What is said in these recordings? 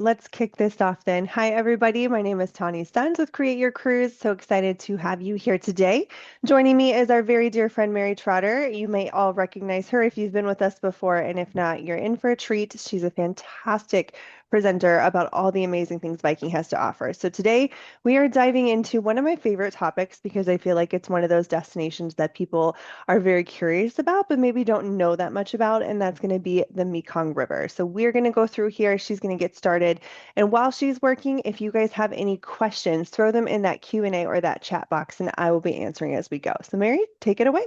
let's kick this off then. Hi, everybody. My name is Tani Stuns with Create Your Cruise. So excited to have you here today. Joining me is our very dear friend, Mary Trotter. You may all recognize her if you've been with us before, and if not, you're in for a treat. She's a fantastic presenter about all the amazing things Viking has to offer. So today we are diving into one of my favorite topics because I feel like it's one of those destinations that people are very curious about, but maybe don't know that much about, and that's going to be the Mekong River. So we're going to go through here. She's going to get started. And while she's working, if you guys have any questions, throw them in that Q&A or that chat box, and I will be answering as we go. So Mary, take it away.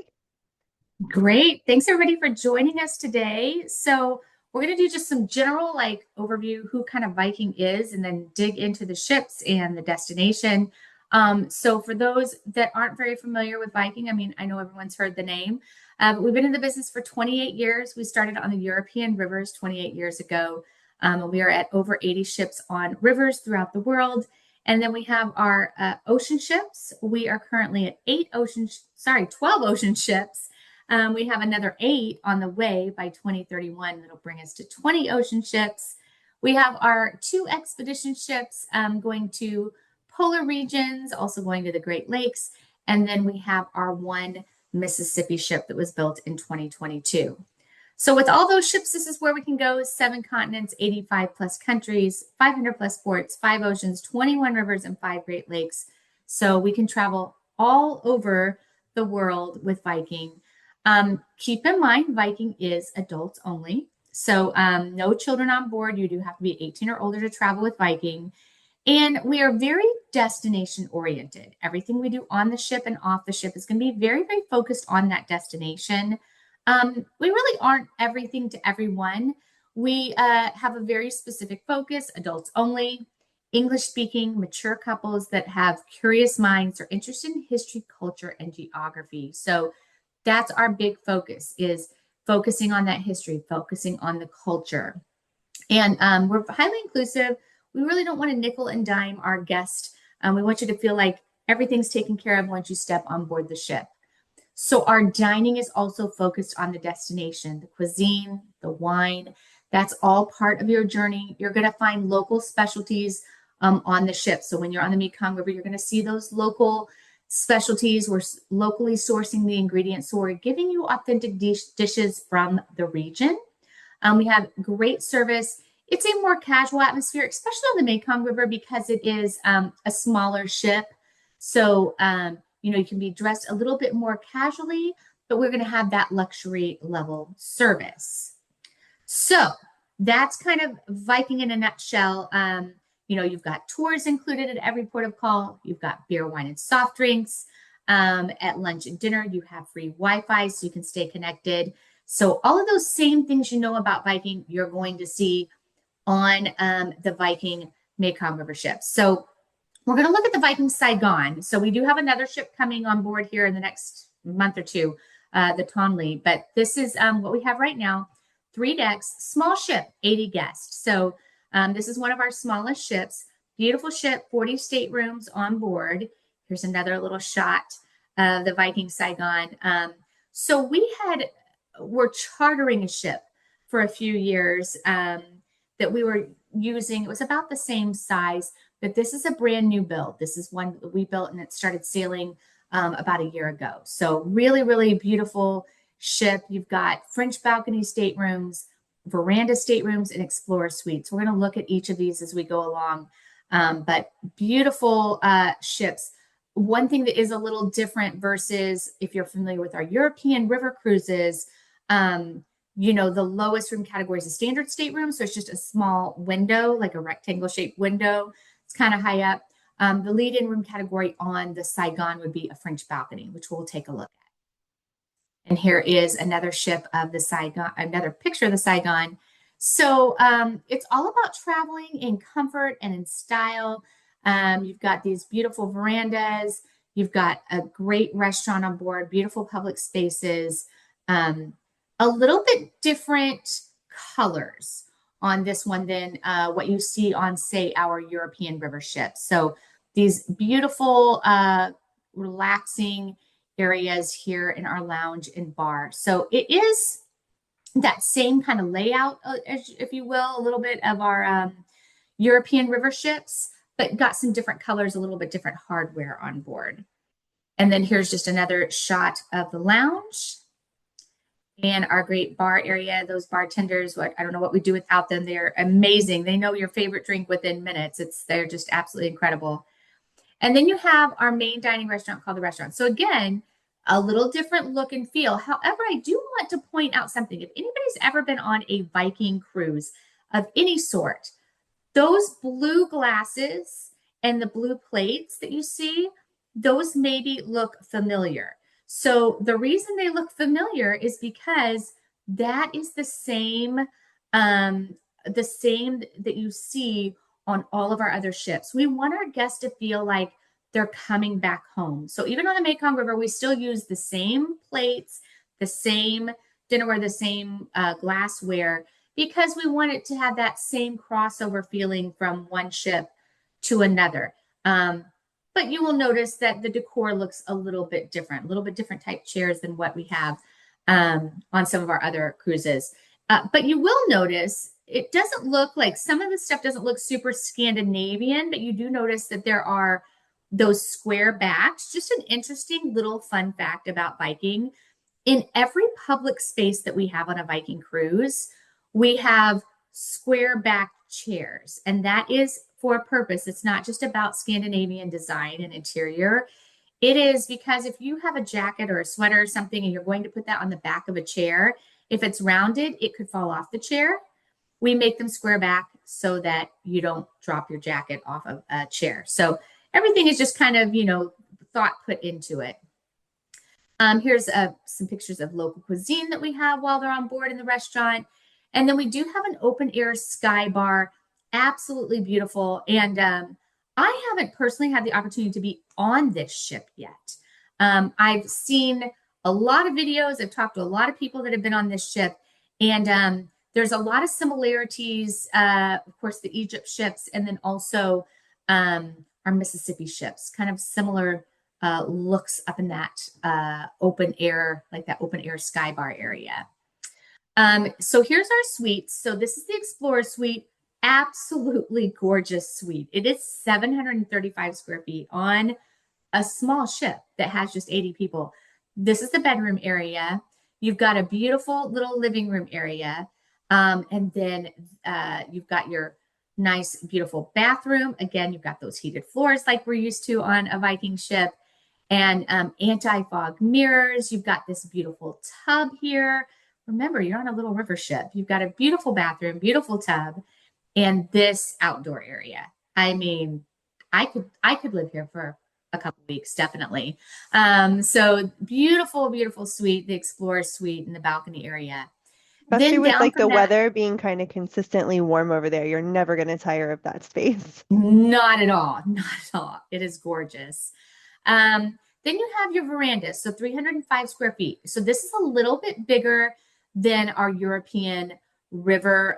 Great. Thanks everybody for joining us today. So we're going to do just some general overview who kind of Viking is and then dig into the ships and the destination. So for those that aren't very familiar with Viking, I mean, I know everyone's heard the name, but we've been in the business for 28 years. We started on the European rivers 28 years ago. And we are at over 80 ships on rivers throughout the world. And then we have our ocean ships. We are currently at 12 ocean ships. We have another 8 on the way by 2031. That'll bring us to 20 ocean ships. We have our 2 expedition ships going to polar regions, also going to the Great Lakes. And then we have our 1 Mississippi ship that was built in 2022. So with all those ships, this is where we can go: 7 continents, 85 plus countries, 500 plus ports, 5 oceans, 21 rivers, and 5 Great Lakes. So we can travel all over the world with Viking. Keep in mind, Viking is adults only. So no children on board. You do have to be 18 or older to travel with Viking. And we are very destination oriented. Everything we do on the ship and off the ship is going to be very, very focused on that destination. We really aren't everything to everyone. We have a very specific focus: adults only, English speaking, mature couples that have curious minds, are interested in history, culture, and geography. So that's our big focus, is focusing on that history, focusing on the culture. And we're highly inclusive. We really don't want to nickel and dime our guest. We want you to feel like everything's taken care of once you step on board the ship. So our dining is also focused on the destination, the cuisine, the wine. That's all part of your journey. You're going to find local specialties on the ship. So when you're on the Mekong River, you're going to see those local specialties. We're locally sourcing the ingredients, so we're giving you authentic dishes from the region. We have great service. It's a more casual atmosphere, especially on the Mekong River, because it is a smaller ship. So, you can be dressed a little bit more casually, but we're going to have that luxury level service. So that's kind of Viking in a nutshell. You've got tours included at every port of call. You've got beer, wine, and soft drinks. At lunch and dinner, you have free Wi-Fi so you can stay connected. So all of those same things you know about Viking, you're going to see on the Viking Mekong River ships. So we're going to look at the Viking Saigon. So we do have another ship coming on board here in the next month or two, the Tonle. But this is what we have right now: 3 decks, small ship, 80 guests. So this is one of our smallest ships. Beautiful ship, 40 staterooms on board. Here's another little shot of the Viking Saigon. So we're chartering a ship for a few years that we were using. It was about the same size, but this is a brand new build. This is one that we built and it started sailing about a year ago. So really, really beautiful ship. You've got French balcony staterooms, veranda staterooms, and explorer suites. We're going to look at each of these as we go along. But beautiful ships. One thing that is a little different versus if you're familiar with our European river cruises, the lowest room category is a standard stateroom. So it's just a small window, like a rectangle shaped window. It's kind of high up. The lead-in room category on the Saigon would be a French balcony, which we'll take a look at. And here is another ship of the Saigon, another picture of the Saigon. So it's all about traveling in comfort and in style. You've got these beautiful verandas. You've got a great restaurant on board, beautiful public spaces, a little bit different colors on this one than what you see on, say, our European river ships. So these beautiful, relaxing areas here in our lounge and bar. So it is that same kind of layout, if you will, a little bit of our European river ships, but got some different colors, a little bit different hardware on board. And then here's just another shot of the lounge and our great bar area. Those bartenders, I don't know what we do without them. They're amazing. They know your favorite drink within minutes. They're just absolutely incredible. And then you have our main dining restaurant called the restaurant. So again, a little different look and feel. However, I do want to point out something. If anybody's ever been on a Viking cruise of any sort, those blue glasses and the blue plates that you see, those maybe look familiar. So the reason they look familiar is because that is the same that you see on all of our other ships. We want our guests to feel like they're coming back home. So even on the Mekong River, we still use the same plates, the same dinnerware, the same glassware, because we want it to have that same crossover feeling from one ship to another. But you will notice that the decor looks a little bit different type chairs than what we have on some of our other cruises. But you will notice it doesn't look like, some of the stuff doesn't look super Scandinavian, but you do notice that there are those square backs. Just an interesting little fun fact about Viking. In every public space that we have on a Viking cruise, we have square back chairs, and that is for a purpose. It's not just about Scandinavian design and interior. It is because if you have a jacket or a sweater or something and you're going to put that on the back of a chair, if it's rounded, it could fall off the chair. We make them square back so that you don't drop your jacket off of a chair. So everything is just kind of, thought put into it. Here's some pictures of local cuisine that we have while they're on board in the restaurant. And then we do have an open air sky bar, absolutely beautiful. And I haven't personally had the opportunity to be on this ship yet. I've seen a lot of videos. I've talked to a lot of people that have been on this ship. And there's a lot of similarities, of course, the Egypt ships, and then also our Mississippi ships, kind of similar looks up in that open air, like that open air sky bar area. So here's our suite. So this is the Explorer Suite. Absolutely gorgeous suite. It is 735 square feet on a small ship that has just 80 people. This is the bedroom area. You've got a beautiful little living room area. And then you've got your nice, beautiful bathroom. Again, you've got those heated floors like we're used to on a Viking ship, and anti-fog mirrors. You've got this beautiful tub here. Remember, you're on a little river ship. You've got a beautiful bathroom, beautiful tub, and this outdoor area. I mean, I could live here for a couple weeks, definitely. So beautiful, beautiful suite, the Explorer Suite in the balcony area. Especially Then with down like from the that, weather being kind of consistently warm over there, you're never going to tire of that space. not at all, not at all. It is gorgeous. Then you have your veranda, so 305 square feet. So this is a little bit bigger than our European river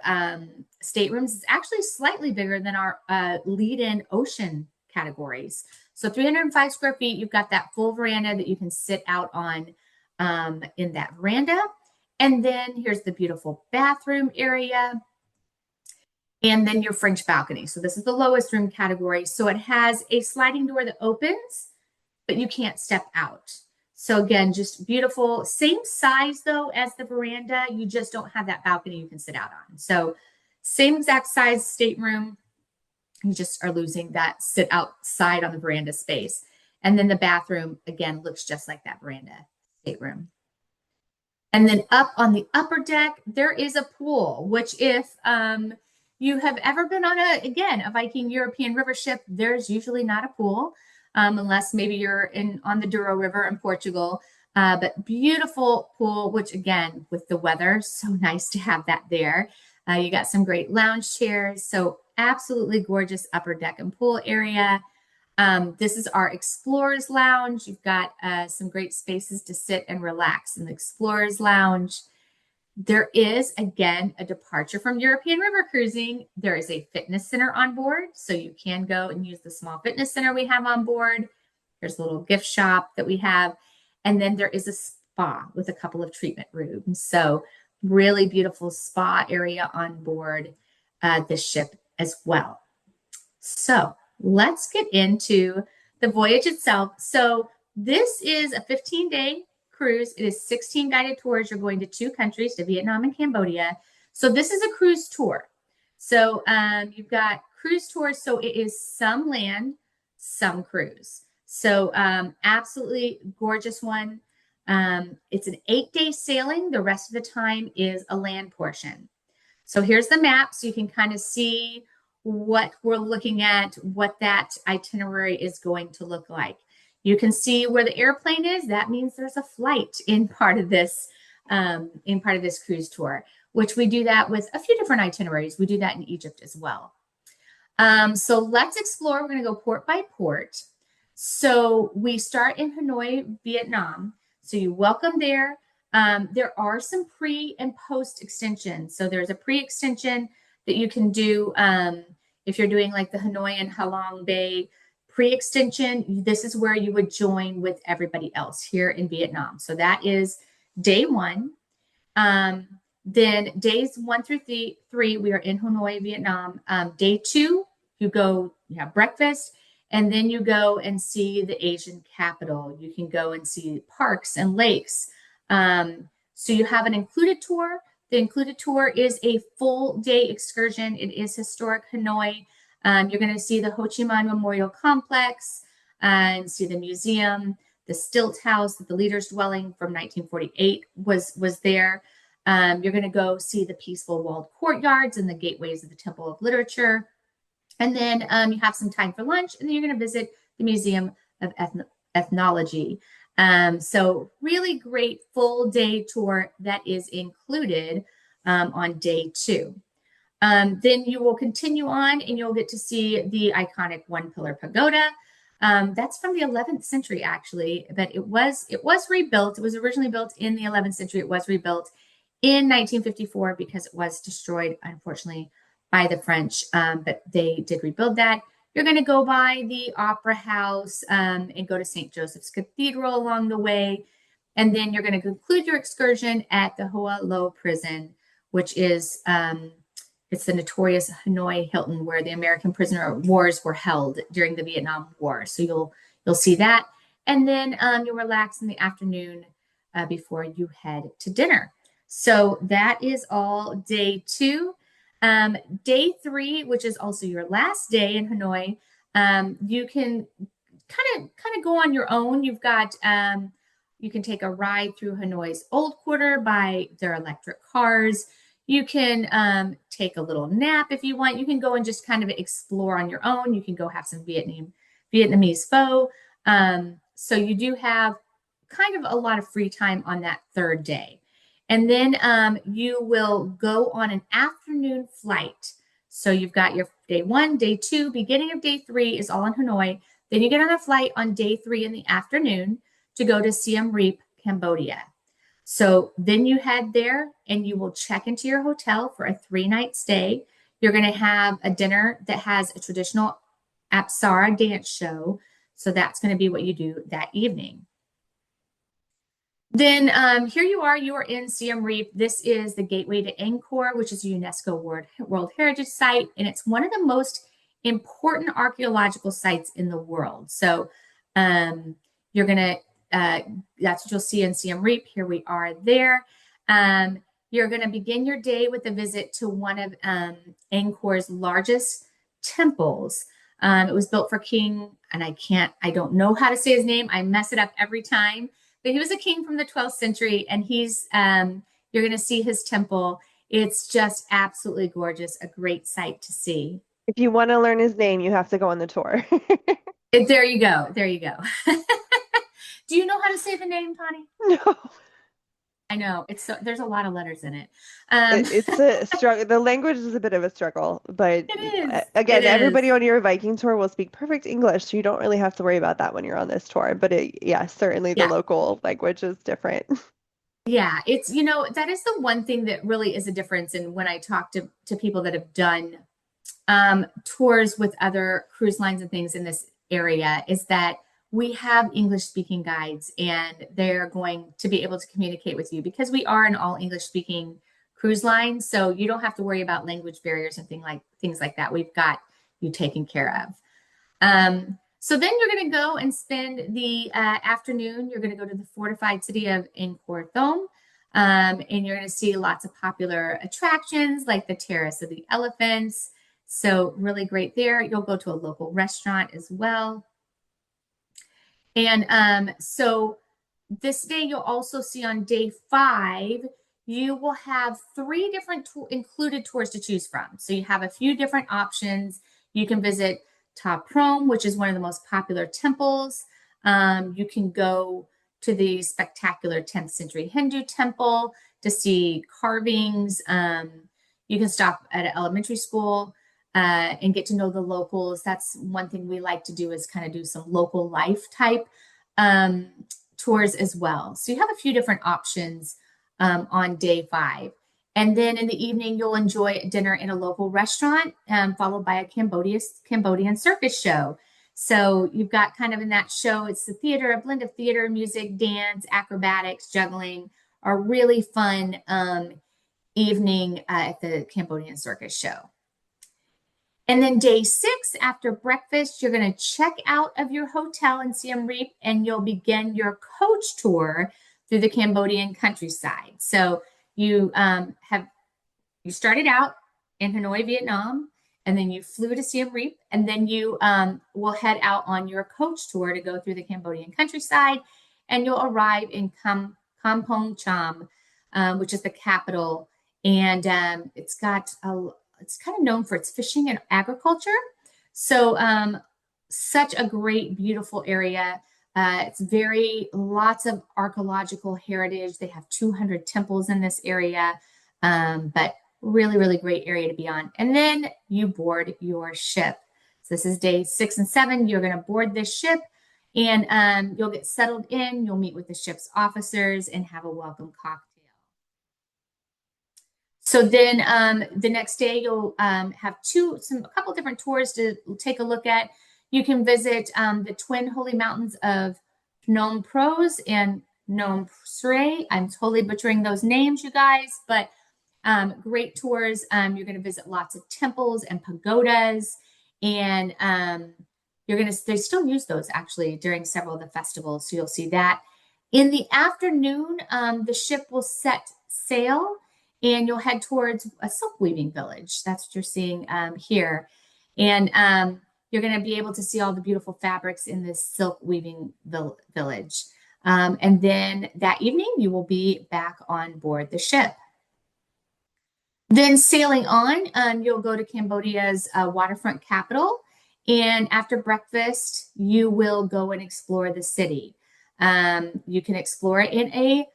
staterooms. It's actually slightly bigger than our lead-in ocean categories. So 305 square feet, you've got that full veranda that you can sit out on in that veranda. And then here's the beautiful bathroom area. And then your French balcony. So this is the lowest room category. So it has a sliding door that opens, but you can't step out. So again, just beautiful. Same size though as the veranda. You just don't have that balcony you can sit out on. So same exact size stateroom. You just are losing that sit outside on the veranda space. And then the bathroom, again, looks just like that veranda stateroom. And then up on the upper deck, there is a pool, which if you have ever been on a Viking European river ship, there's usually not a pool, unless maybe you're on the Douro River in Portugal. But beautiful pool, which again, with the weather, so nice to have that there. You got some great lounge chairs. So absolutely gorgeous upper deck and pool area. This is our Explorers Lounge. You've got some great spaces to sit and relax in the Explorers Lounge. There is, again, a departure from European river cruising. There is a fitness center on board, so you can go and use the small fitness center we have on board. There's a little gift shop that we have. And then there is a spa with a couple of treatment rooms. So really beautiful spa area on board this ship as well. So let's get into the voyage itself. So this is a 15-day cruise. It is 16 guided tours. You're going to two countries, to Vietnam and Cambodia. So this is a cruise tour. So you've got cruise tours. So it is some land, some cruise. So absolutely gorgeous one. It's an 8-day sailing. The rest of the time is a land portion. So here's the map so you can kind of see what we're looking at, what that itinerary is going to look like. You can see where the airplane is. That means there's a flight in part of this cruise tour, which we do that with a few different itineraries. We do that in Egypt as well. So let's explore. We're going to go port by port. So we start in Hanoi, Vietnam. So you welcome there. There are some pre and post extensions. So there's a pre-extension that you can do if you're doing like the Hanoi and Halong Bay pre-extension. This is where you would join with everybody else here in Vietnam. So that is day one. Then days 1 through 3, we are in Hanoi, Vietnam. Day 2, you have breakfast, and then you go and see the Asian capital. You can go and see parks and lakes. So you have an included tour. The included tour is a full day excursion. It is historic Hanoi. You're going to see the Ho Chi Minh Memorial Complex and see the museum, the stilt house that the leader's dwelling from 1948 was there. You're going to go see the peaceful walled courtyards and the gateways of the Temple of Literature. And then you have some time for lunch, and then you're going to visit the Museum of Ethnology. So really great full day tour that is included on day 2. Then you will continue on and you'll get to see the iconic one pillar pagoda. That's from the 11th century, actually, but it was rebuilt. It was originally built in the 11th century. It was rebuilt in 1954 because it was destroyed, unfortunately, by the French, but they did rebuild that. You're going to go by the Opera House and go to St. Joseph's Cathedral along the way. And then you're going to conclude your excursion at the Hoa Lo Prison, which is it's the notorious Hanoi Hilton where the American prisoner of wars were held during the Vietnam War. So you'll see that. And then you'll relax in the afternoon before you head to dinner. So that is all day 2. Day 3, which is also your last day in Hanoi, you can kind of go on your own. You've got you can take a ride through Hanoi's old quarter by their electric cars. You can take a little nap if you want. You can go and just kind of explore on your own. You can go have some Vietnamese pho. So you do have kind of a lot of free time on that 3rd day. And then you will go on an afternoon flight. So you've got your day 1, day 2, beginning of day 3 is all in Hanoi. Then you get on a flight on day 3 in the afternoon to go to Siem Reap, Cambodia. So then you head there and you will check into your hotel for a 3-night stay. You're going to have a dinner that has a traditional Apsara dance show. So that's going to be what you do that evening. Then here you are in Siem Reap. This is the gateway to Angkor, which is a UNESCO World Heritage Site, and it's one of the most important archaeological sites in the world. So you're going to, that's what you'll see in Siem Reap. Here we are there. You're going to begin your day with a visit to one of Angkor's largest temples. It was built for King, and I don't know how to say his name. I mess it up every time. But he was a king from the 12th century, and he's you're going to see his temple. It's just absolutely gorgeous, a great sight to see. If you want to learn his name, you have to go on the tour. There you go. There you go. Do you know how to say the name, Tani? No. I know there's a lot of letters in it. It's a struggle. The language is a bit of a struggle, but again, everybody on your Viking tour will speak perfect English, so you don't really have to worry about that when you're on this tour. But certainly the local language is different. Yeah, it's that is the one thing that really is a difference. And when I talk to people that have done tours with other cruise lines and things in this area, is that we have English speaking guides and they're going to be able to communicate with you because we are an all English speaking cruise line. So you don't have to worry about language barriers and things like that. We've got, you taken care of. So then you're going to go and spend the afternoon. You're going to go to the fortified city of Angkor Thom, and you're going to see lots of popular attractions like the Terrace of the Elephants. So really great there. You'll go to a local restaurant as well. And so this day you'll also see on day 5, you will have 3 different included tours to choose from. So you have a few different options. You can visit Ta Prohm, which is one of the most popular temples. You can go to the spectacular 10th century Hindu temple to see carvings. You can stop at an elementary school and get to know the locals. That's one thing we like to do, is kind of do some local life type tours as well. So you have a few different options on day 5. And then in the evening, you'll enjoy dinner in a local restaurant, followed by a Cambodian circus show. So you've got kind of in that show, it's the theater, a blend of theater, music, dance, acrobatics, juggling, a really fun evening at the Cambodian circus show. And then day 6, after breakfast, you're going to check out of your hotel in Siem Reap, and you'll begin your coach tour through the Cambodian countryside. So you started out in Hanoi, Vietnam, and then you flew to Siem Reap, and then you will head out on your coach tour to go through the Cambodian countryside, and you'll arrive in Kampong Cham, which is the capital, and it's kind of known for its fishing and agriculture. So such a great, beautiful area. It's lots of archaeological heritage. They have 200 temples in this area, but really, really great area to be on. And then you board your ship. So this is day 6 and 7. You're going to board this ship, and you'll get settled in. You'll meet with the ship's officers and have a welcome cocktail. So then the next day you'll have a couple different tours to take a look at. You can visit the twin holy mountains of Phnom Pros and Phnom Sre. I'm totally butchering those names, you guys, but great tours. You're going to visit lots of temples and pagodas, and they still use those actually during several of the festivals. So you'll see that. In the afternoon, the ship will set sail, and you'll head towards a silk weaving village. That's what you're seeing here. And you're going to be able to see all the beautiful fabrics in this silk weaving village. And then that evening, you will be back on board the ship. Then sailing on, you'll go to Cambodia's waterfront capital. And after breakfast, you will go and explore the city. You can explore it in a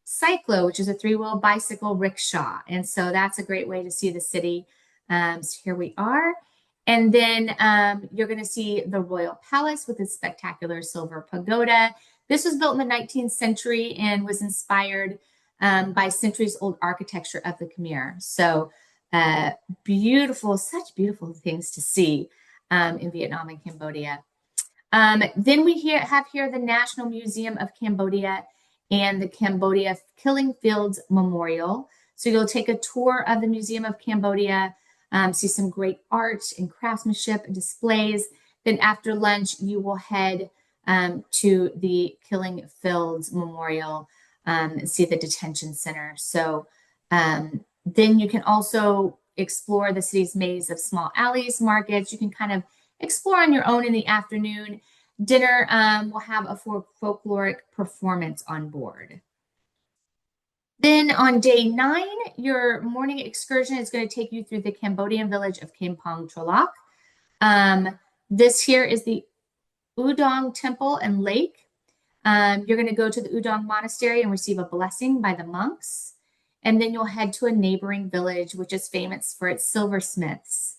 cyclo, which is a 3-wheel bicycle rickshaw. And so that's a great way to see the city. So here we are. And then you're going to see the Royal Palace with its spectacular silver pagoda. This was built in the 19th century and was inspired by centuries-old architecture of the Khmer. So beautiful, such beautiful things to see in Vietnam and Cambodia. Then we have here the National Museum of Cambodia and the Cambodia Killing Fields Memorial. So you'll take a tour of the Museum of Cambodia, see some great art and craftsmanship and displays. Then after lunch, you will head to the Killing Fields Memorial and see the detention center. So then you can also explore the city's maze of small alleys, markets. You can kind of explore on your own in the afternoon. Dinner will have a folkloric performance on board. Then on day 9, your morning excursion is going to take you through the Cambodian village of Kampong Cholak. This here is the Udong Temple and Lake. You're going to go to the Udong Monastery and receive a blessing by the monks. And then you'll head to a neighboring village, which is famous for its silversmiths.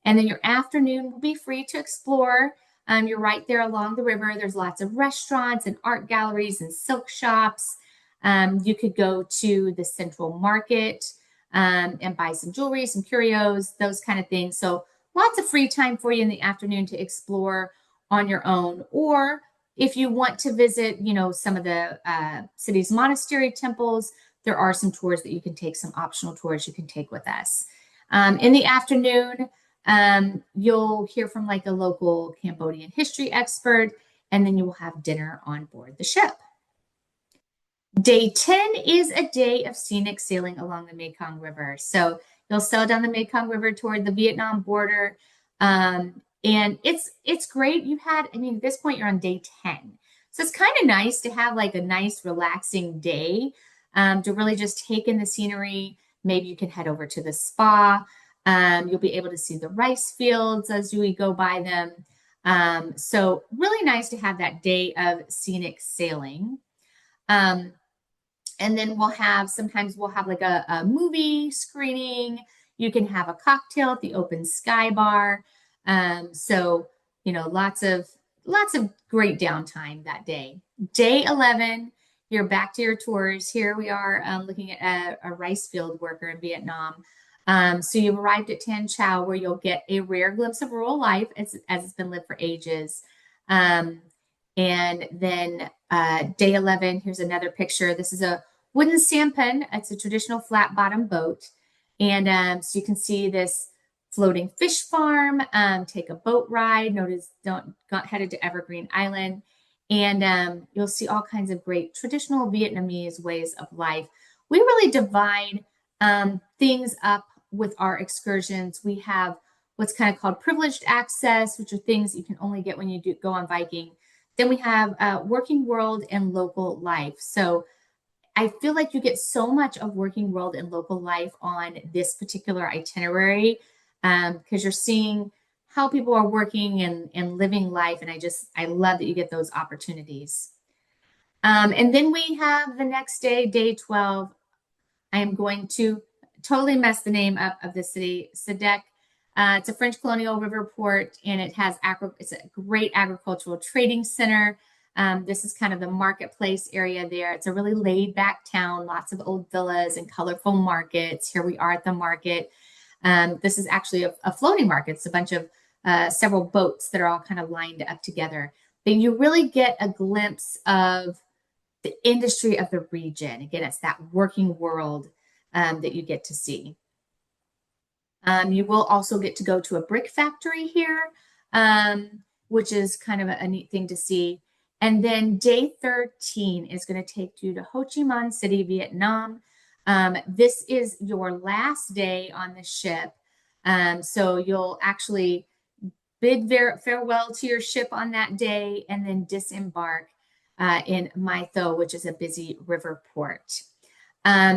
And then your afternoon will be free to explore. You're right there along the river. There's lots of restaurants and art galleries and silk shops. You could go to the central market and buy some jewelry, some curios, those kind of things. So lots of free time for you in the afternoon to explore on your own. Or if you want to visit, some of the city's monastery temples, there are some tours that you can take, some optional tours you can take with us. In the afternoon, You'll hear from like a local Cambodian history expert, and then you will have dinner on board the ship. Day 10 is a day of scenic sailing along the Mekong River. So you'll sail down the Mekong River toward the Vietnam border. And it's great. At this point, you're on day 10. So it's kind of nice to have like a nice, relaxing day to really just take in the scenery. Maybe you can head over to the spa. You'll be able to see the rice fields as you go by them. So really nice to have that day of scenic sailing. And then sometimes we'll have like a movie screening. You can have a cocktail at the open sky bar. So, lots of great downtime that day. Day 11, you're back to your tours. Here we are looking at a rice field worker in Vietnam. So you've arrived at Tan Chau, where you'll get a rare glimpse of rural life as it's been lived for ages. And then day 11, here's another picture. This is a wooden sampan. It's a traditional flat bottom boat. And so you can see this floating fish farm, take a boat ride. Got headed to Evergreen Island. And you'll see all kinds of great traditional Vietnamese ways of life. We really divide things up with our excursions. We have what's kind of called privileged access, which are things you can only get when you go on Viking. Then we have working world and local life. So I feel like you get so much of working world and local life on this particular itinerary because you're seeing how people are working and living life. And I love that you get those opportunities. And then we have the next day, day 12. I am going to totally mess the name up of the city, Sadek. It's a French colonial river port, and it's a great agricultural trading center. This is kind of the marketplace area there. It's a really laid back town, lots of old villas and colorful markets. Here we are at the market. This is actually a floating market. It's a bunch of several boats that are all kind of lined up together. But you really get a glimpse of the industry of the region. Again, it's that working world that you get to see. You will also get to go to a brick factory here, which is kind of a neat thing to see. And then day 13 is going to take you to Ho Chi Minh City, Vietnam. This is your last day on the ship. So you'll actually bid farewell to your ship on that day and then disembark in Mai Tho, which is a busy river port.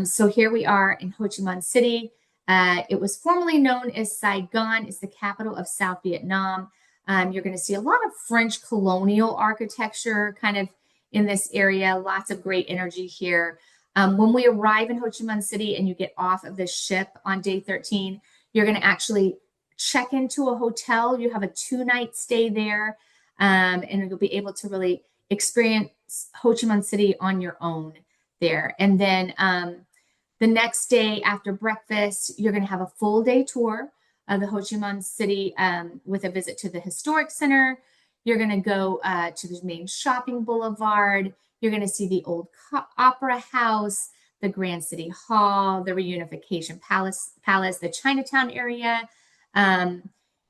So here we are in Ho Chi Minh City. It was formerly known as Saigon. It's the capital of South Vietnam. You're going to see a lot of French colonial architecture kind of in this area. Lots of great energy here. When we arrive in Ho Chi Minh City and you get off of the ship on day 13, you're going to actually check into a hotel. You have a 2-night stay there, and you'll be able to really experience Ho Chi Minh City on your own there. And then the next day after breakfast, you're going to have a full day tour of the Ho Chi Minh City with a visit to the historic center. You're going to go to the main shopping boulevard. You're going to see the old opera house, the Grand City Hall, the Reunification Palace, the Chinatown area.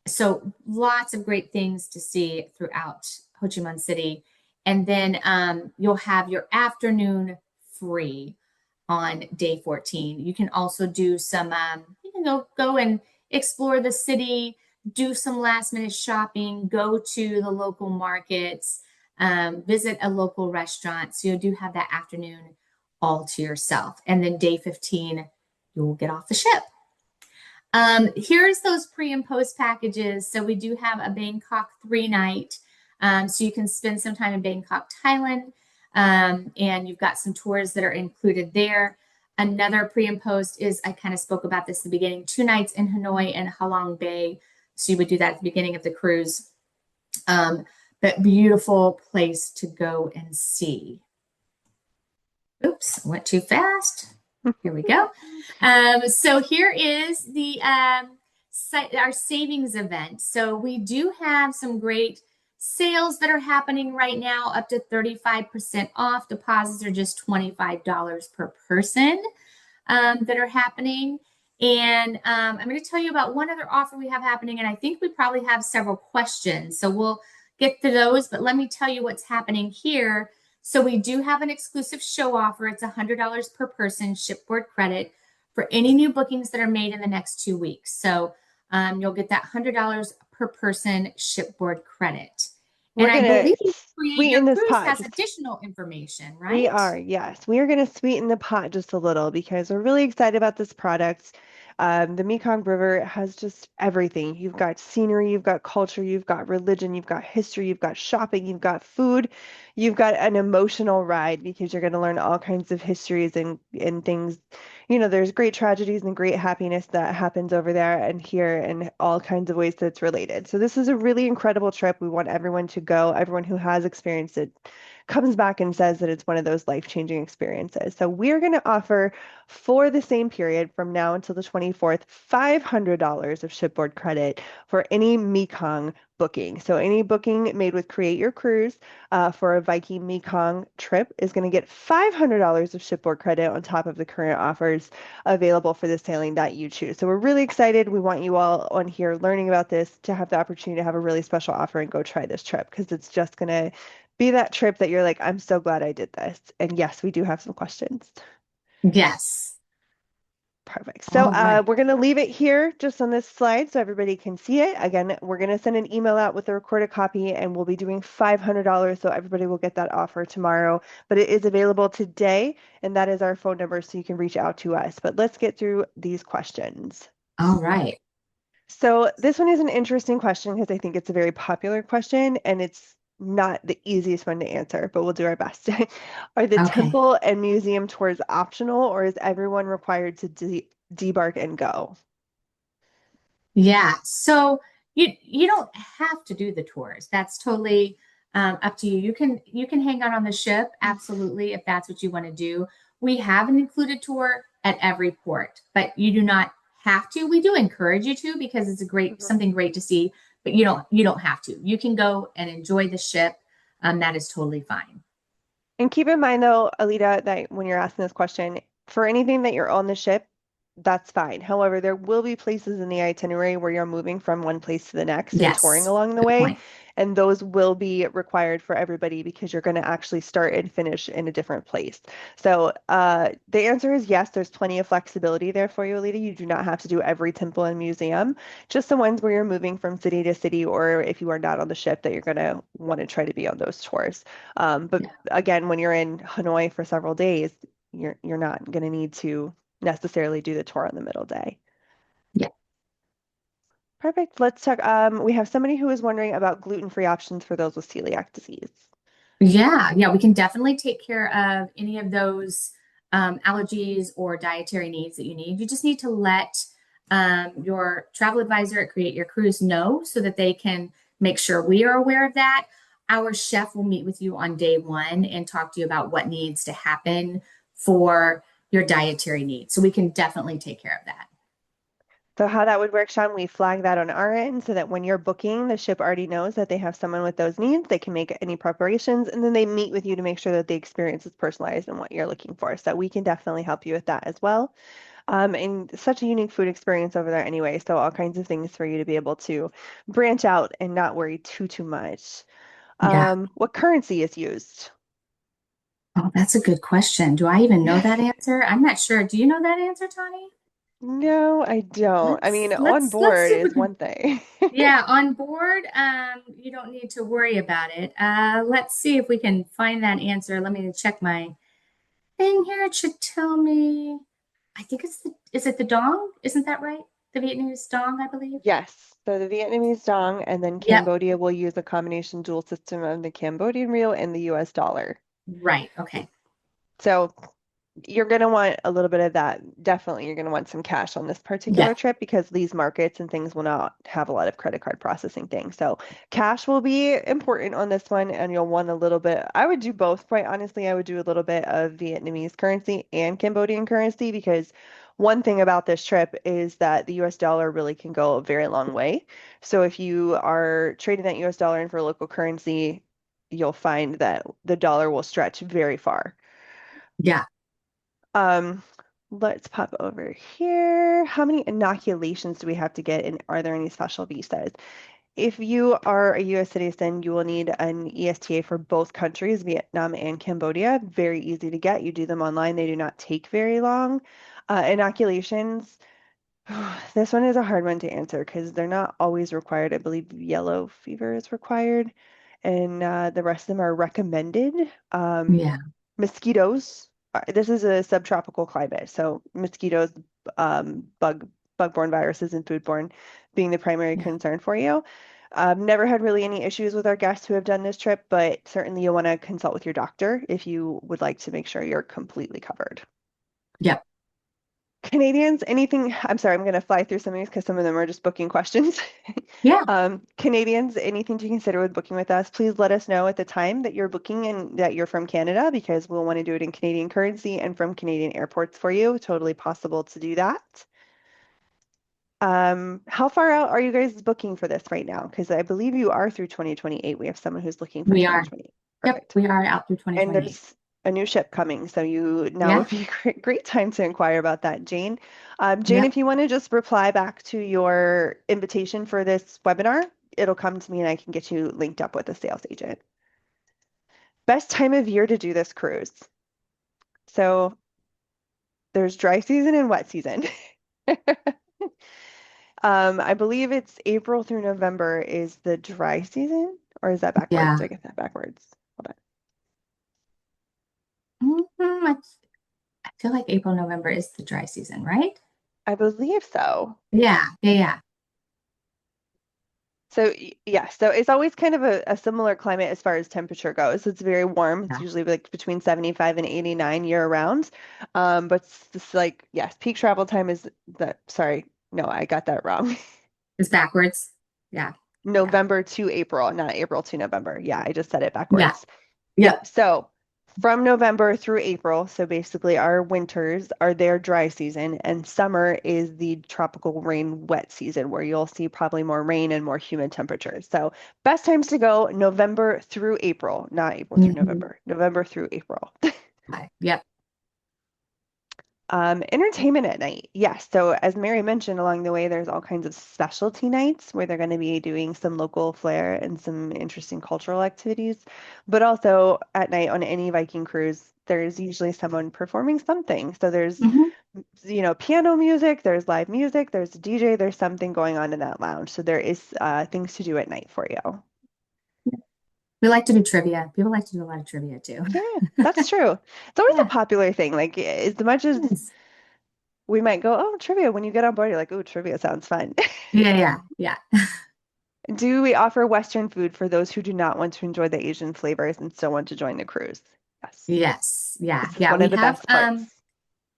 So lots of great things to see throughout Ho Chi Minh City. And then you'll have your afternoon free on day 14. You can also do some, you can go and explore the city, do some last minute shopping, go to the local markets, visit a local restaurant. So you do have that afternoon all to yourself. And then day 15, you'll get off the ship. Here's those pre and post packages. So we do have a Bangkok 3-night. So you can spend some time in Bangkok, Thailand. And you've got some tours that are included there. Another pre and post is, I kind of spoke about this at the beginning, 2 nights in Hanoi and Halong Bay. So you would do that at the beginning of the cruise. But beautiful place to go and see. Oops, I went too fast. Here we go. So here is the our savings event. So we do have some great sales that are happening right now, up to 35% off. Deposits are just $25 per person that are happening. And I'm going to tell you about one other offer we have happening, and I think we probably have several questions. So we'll get to those, but let me tell you what's happening here. So we do have an exclusive show offer. It's $100 per person shipboard credit for any new bookings that are made in the next 2 weeks. So you'll get that $100 per person shipboard credit. We're And I gonna believe Create Your sweeten this Cruise pot has just additional information, We right? are, yes. We are going to sweeten the pot just a little because we're really excited about this product. The Mekong River has just everything. You've got scenery, you've got culture, you've got religion, you've got history, you've got shopping, you've got food, you've got an emotional ride because you're going to learn all kinds of histories and things. There's great tragedies and great happiness that happens over there and here and all kinds of ways that's related. So this is a really incredible trip. We want everyone to go. Everyone who has experienced it comes back and says that it's one of those life-changing experiences. So we're going to offer for the same period from now until the 24th, $500 of shipboard credit for any Mekong booking. So any booking made with Create Your Cruise for a Viking Mekong trip is going to get $500 of shipboard credit on top of the current offers available for the sailing that you choose. So we're really excited. We want you all on here learning about this to have the opportunity to have a really special offer and go try this trip because it's just going to be that trip that you're like, I'm so glad I did this. And yes, we do have some questions. Yes. Perfect. So All right. we're going to leave it here just on this slide so everybody can see it. Again, we're going to send an email out with a recorded copy and we'll be doing $500 so everybody will get that offer tomorrow. But it is available today and that is our phone number so you can reach out to us. But let's get through these questions. All right. So this one is an interesting question because I think it's a very popular question and it's not the easiest one to answer, but we'll do our best. Are the Okay. temple and museum tours optional or is everyone required to debark and go? Yeah. So you don't have to do the tours. That's totally up to you. You can hang out on the ship, absolutely, if that's what you want to do. We have an included tour at every port, but you do not have to. We do encourage you to because it's a great Mhm. something great to see, but you don't have to. You can go and enjoy the ship. That is totally fine. And keep in mind though, Alita, that when you're asking this question, for anything that you're on the ship, that's fine. However, there will be places in the itinerary where you're moving from one place to the next and touring Yes. along the Good way, point. and those will be required for everybody because you're going to actually start and finish in a different place. So the answer is yes, there's plenty of flexibility there for you, Alita. You do not have to do every temple and museum, just the ones where you're moving from city to city, or if you are not on the ship, that you're going to want to try to be on those tours. But Yeah. again, when you're in Hanoi for several days, you're not going to need to necessarily do the tour on the middle day. Yeah. Perfect. Let's talk. We have somebody who is wondering about gluten-free options for those with celiac disease. Yeah, we can definitely take care of any of those allergies or dietary needs that you need. You just need to let your travel advisor at Create Your Cruise know so that they can make sure we are aware of that. Our chef will meet with you on day one and talk to you about what needs to happen for your dietary needs. So we can definitely take care of that. So how that would work, Sean, we flag that on our end so that when you're booking, the ship already knows that they have someone with those needs. They can make any preparations, and then they meet with you to make sure that the experience is personalized and what you're looking for. So we can definitely help you with that as well. And such a unique food experience over there anyway. So all kinds of things for you to be able to branch out and not worry too much. Yeah. What currency is used? Oh, that's a good question. Do I even know that answer? I'm not sure. Do you know that answer, Tony? No, I don't. I mean, Let's on let's let's board see if we is can. one thing. Yeah, on board, you don't need to worry about it. Let's see if we can find that answer. Let me check my thing here. It should tell me. I think is it the dong? Isn't that right? The Vietnamese dong, I believe. Yes. So the Vietnamese dong and then Yep. Cambodia will use a combination dual system of the Cambodian real and the US dollar. Right. Okay. So you're going to want a little bit of that. Definitely, you're going to want some cash on this Yeah. particular trip because these markets and things will not have a lot of credit card processing things. So cash will be important on this one, and you'll want a little bit. I would do both, quite honestly. I would do a little bit of Vietnamese currency and Cambodian currency because one thing about this trip is that the US dollar really can go a very long way. So if you are trading that US dollar in for local currency, you'll find that the dollar will stretch very far. Yeah. Um, let's pop over here. How many inoculations do we have to get, and are there any special visas? If you are a U.S. citizen, you will need an ESTA for both countries, Vietnam and Cambodia. Very easy to get. You do them online. They do not take very long. Inoculations, this one is a hard one to answer because they're not always required. I believe yellow fever is required, and the rest of them are recommended. Um, Yeah. Mosquitoes, this is a subtropical climate, so mosquitoes, bug-borne viruses and foodborne being the primary Yeah. concern for you. Never had really any issues with our guests who have done this trip, but certainly you'll want to consult with your doctor if you would like to make sure you're completely covered. Yep. Canadians, anything, I'm sorry, I'm going to fly through some of these because some of them are just booking questions. Yeah. Canadians, anything to consider with booking with us, please let us know at the time that you're booking and that you're from Canada because we'll want to do it in Canadian currency and from Canadian airports for you. Totally possible to do that. How far out are you guys booking for this right now? Because I believe you are through 2028. We have someone who's looking for We are. 2028. Yep. Perfect. We are out through And 2028. there's a new ship coming, so you now Yeah. would be a great time to inquire about that, Jane. Jane, Yep. if you want to just reply back to your invitation for this webinar, it'll come to me and I can get you linked up with a sales agent. Best time of year to do this cruise. So there's dry season and wet season. I believe it's April through November is the dry season, or is that backwards? Yeah. Did I get that backwards? Hold on. I feel like April, November is the dry season, right? I believe so. Yeah. Yeah. Yeah. So yeah, so it's always kind of a similar climate as far as temperature goes. It's very warm. It's Yeah. usually like between 75 and 89 year round. But it's just like, yes, peak travel time is sorry, no, I got that wrong. It's backwards. Yeah. Yeah. November to April, not April to November. Yeah, I just said it Yeah. backwards. Yep. Yep. So from November through April, so basically our winters are their dry season, and summer is the tropical rain wet season where you'll see probably more rain and more humid temperatures. So best times to go November through April, not April through Mhm. November, November through April. Okay. Yep. Entertainment at night. Yes. So as Mary mentioned along the way, there's all kinds of specialty nights where they're going to be doing some local flair and some interesting cultural activities. But also at night on any Viking cruise, there's usually someone performing something. So there's, Hmm. piano music, there's live music, there's a DJ, there's something going on in that lounge. So there is things to do at night for you. We like to do trivia. People like to do a lot of trivia too. Yeah, that's true. It's always a Yeah. popular thing. Like as much as Yes. we might go, oh, trivia, when you get on board, you're like, oh, trivia sounds fun. Yeah. Yeah. Yeah. Do we offer Western food for those who do not want to enjoy the Asian flavors and still want to join the cruise? Yes. Yes. Yeah. This is Yeah. one of the best parts.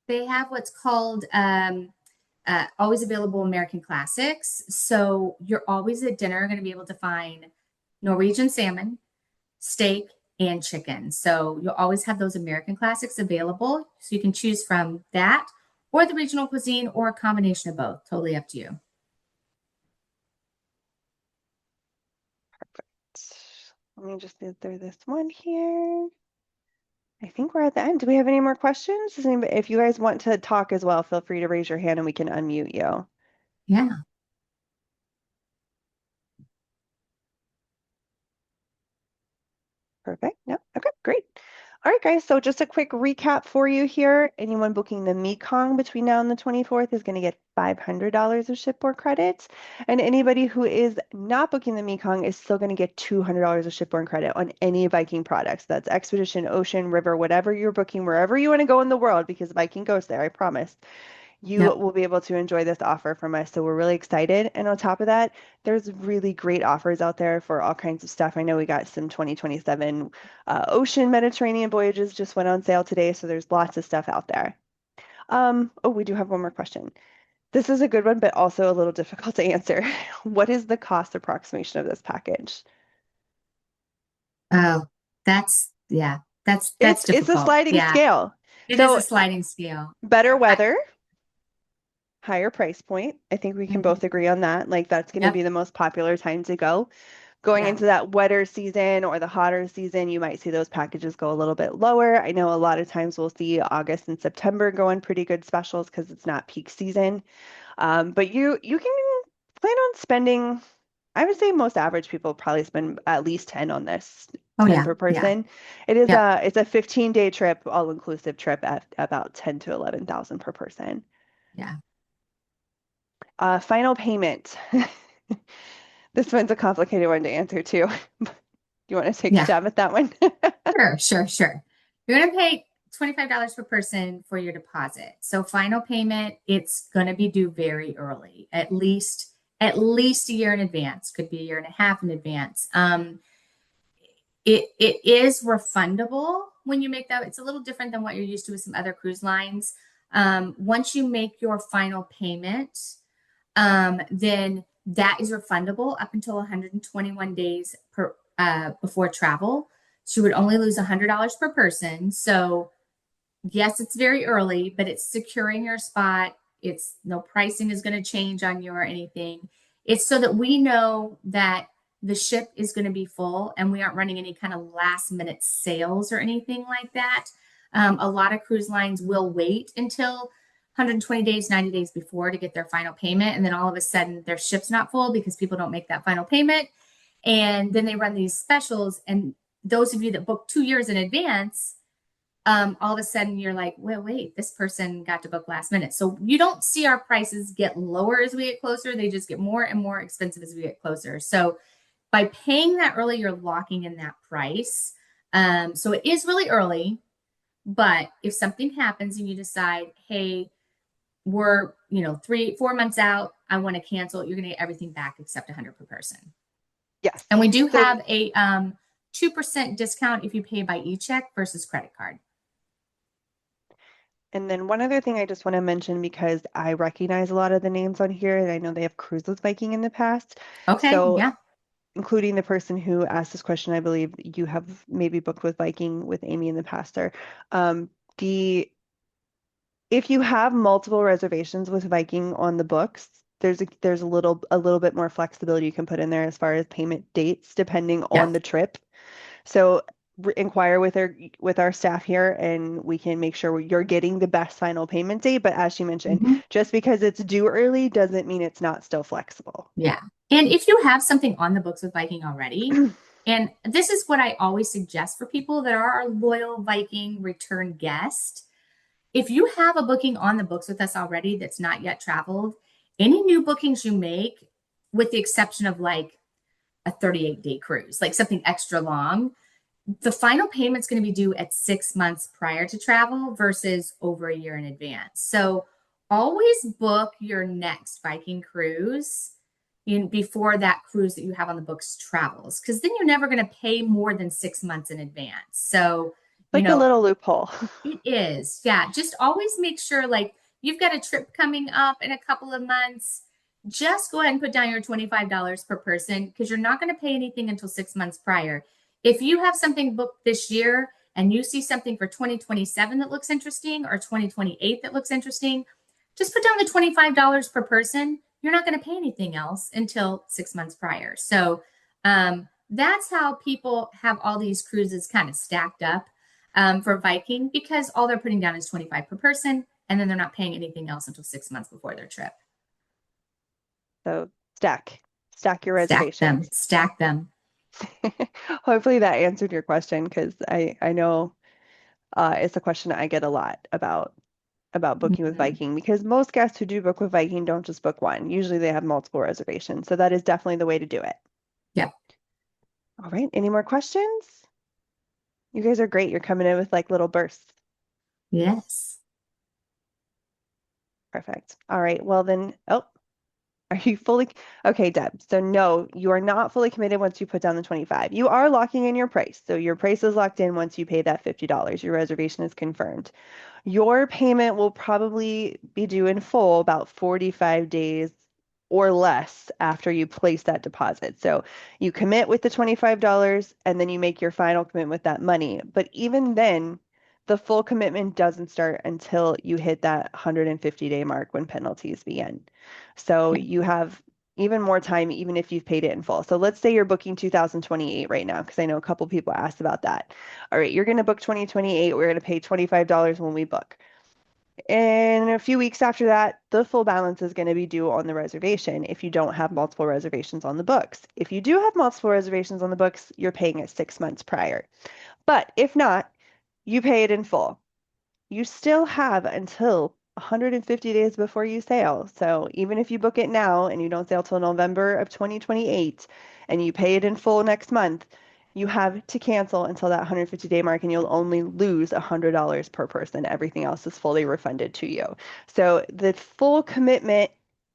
They have what's called always available American classics. So you're always at dinner going to be able to find Norwegian salmon, steak, and chicken. So you'll always have those American classics available. So you can choose from that or the regional cuisine or a combination of both. Totally up to you. Let me just get through this one here. I think we're at the end. Do we have any more questions? If you guys want to talk as well, feel free to raise your hand and we can unmute you. Yeah. Perfect. No. Okay, great. All right, guys. So just a quick recap for you here. Anyone booking the Mekong between now and the 24th is going to get $500 of shipboard credits. And anybody who is not booking the Mekong is still going to get $200 of shipboard credit on any Viking products. That's Expedition, Ocean, River, whatever you're booking, wherever you want to go in the world, because Viking goes there, I promise. You Yep. will be able to enjoy this offer from us. So we're really excited. And on top of that, there's really great offers out there for all kinds of stuff. I know we got some 2027 ocean Mediterranean voyages just went on sale today. So there's lots of stuff out there. Oh, we do have one more question. This is a good one, but also a little difficult to answer. What is the cost approximation of this package? Oh, yeah. That's It's a difficult. sliding Yeah. scale. It is So a sliding scale. better I, weather, higher price point. I think we can both mhm. agree on that. Like that's going to Yep. be the most popular time to go. Going Yeah. into that wetter season or the hotter season, you might see those packages go a little bit lower. I know a lot of times we'll see August and September go on pretty good specials because it's not peak season. But you can plan on spending, I would say most average people probably spend at least 10 on this, Oh 10 yeah. per Yeah. person. It is Yep. it's a 15-day trip, all-inclusive trip at about 10 to 11,000 per person. Yeah. Final payment. This one's a complicated one to answer too. You want to take a Yeah. stab at that one? Sure, sure, sure. You're going to pay $25 per person for your deposit. So final payment, it's going to be due very early, at least a year in advance, could be a year and a half in advance. It is refundable when you make that. It's a little different than what you're used to with some other cruise lines. Once you make your final payment, then that is refundable up until 121 days before travel. So you would only lose $100 per person. So yes, it's very early, but it's securing your spot. It's no pricing is going to change on you or anything. It's so that we know that the ship is going to be full and we aren't running any kind of last minute sales or anything like that. A lot of cruise lines will wait until 120 days, 90 days before to get their final payment. And then all of a sudden their ship's not full because people don't make that final payment. And then they run these specials. And those of you that book 2 years in advance, all of a sudden you're like, well, wait, this person got to book last minute. So you don't see our prices get lower as we get closer. They just get more and more expensive as we get closer. So by paying that early, you're locking in that price. So it is really early, but if something happens and you decide, hey, we're 3-4 months out, I want to cancel, you're going to get everything back except 100 per person. Yes. And we do So, have a 2% discount if you pay by e-check versus credit card. and then one other thing I just want to mention because I recognize a lot of the names on here and I know they have cruised with Viking in the past. Okay, So, yeah. including the person who asked this question, I believe you have maybe booked with Viking with Amy in the past or the if you have multiple reservations with Viking on the books, there's a little bit more flexibility you can put in there as far as payment dates depending Yeah. on the trip. So inquire with our staff here and we can make sure you're getting the best final payment date. But as she mentioned, Mhm. just because it's due early doesn't mean it's not still flexible. Yeah. And if you have something on the books with Viking already, and this is what I always suggest for people that are our loyal Viking return guest. If you have a booking on the books with us already that's not yet traveled, any new bookings you make, with the exception of like a 38-day cruise, like something extra long, the final payment's going to be due at 6 months prior to travel versus over a year in advance. So always book your next Viking cruise before that cruise that you have on the books travels, because then you're never going to pay more than 6 months in advance. So, you Like a know, little loophole. it is. Yeah. Just always make sure like you've got a trip coming up in a couple of months. Just go ahead and put down your $25 per person because you're not going to pay anything until 6 months prior. If you have something booked this year and you see something for 2027 that looks interesting or 2028 that looks interesting, just put down the $25 per person. You're not going to pay anything else until 6 months prior. So that's how people have all these cruises kind of stacked up for Viking because all they're putting down is 25 per person, and then they're not paying anything else until 6 months before their trip. So stack your Stack them, reservations. stack them. Hopefully that answered your question because I know it's a question I get a lot about booking with Mhm. Viking because most guests who do book with Viking don't just book one. Usually they have multiple reservations. So that is definitely the way to do it. Yep. All right. Any more questions? You guys are great. You're coming in with like little bursts. Yes. Perfect. All right. Well then, oh, are you fully okay, Deb? So no, you are not fully committed once you put down the 25. You are locking in your price. So your price is locked in once you pay that $50. Your reservation is confirmed. Your payment will probably be due in full about 45 days or less after you place that deposit. So you commit with the $25 and then you make your final commitment with that money. But even then, the full commitment doesn't start until you hit that 150-day mark when penalties begin. So Okay. you have even more time, even if you've paid it in full. So let's say you're booking 2028 right now, because I know a couple people asked about that. All right, you're going to book 2028. We're going to pay $25 when we book. And a few weeks after that, the full balance is going to be due on the reservation if you don't have multiple reservations on the books. If you do have multiple reservations on the books, you're paying it 6 months prior. But if not, you pay it in full. You still have until 150 days before you sail. So even if you book it now and you don't sail till November of 2028 and you pay it in full next month, you have to cancel until that 150-day mark and you'll only lose $100 per person. Everything else is fully refunded to you. So the full commitment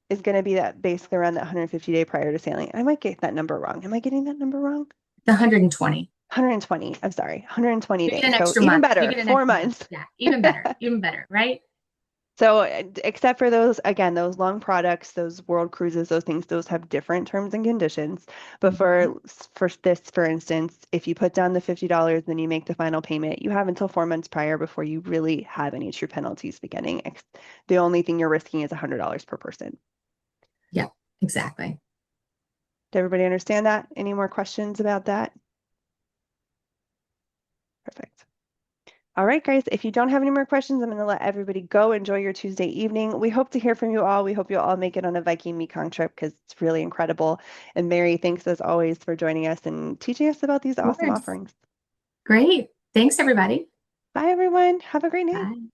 is going to be that basically around that 150-day prior to sailing. I might get that number wrong. Am I getting that number wrong? The 120. 120. I'm sorry, 120 You get days. an So extra even month. You better, get an four extra month. months. Yeah, even better, right? So, except for those, again, those long products, those world cruises, those things, those have different terms and conditions. But Mhm. for this, for instance, if you put down the $50, then you make the final payment, you have until 4 months prior before you really have any true penalties beginning. The only thing you're risking is $100 per person. Yeah, exactly. Did everybody understand that? Any more questions about that? Perfect. All right, guys, if you don't have any more questions, I'm going to let everybody go. Enjoy your Tuesday evening. We hope to hear from you all. We hope you all make it on a Viking Mekong trip because it's really incredible. And Mary, thanks as always for joining us and teaching us about these Of awesome course. offerings. Great. Thanks, everybody. Bye, everyone. Have a great night. Bye.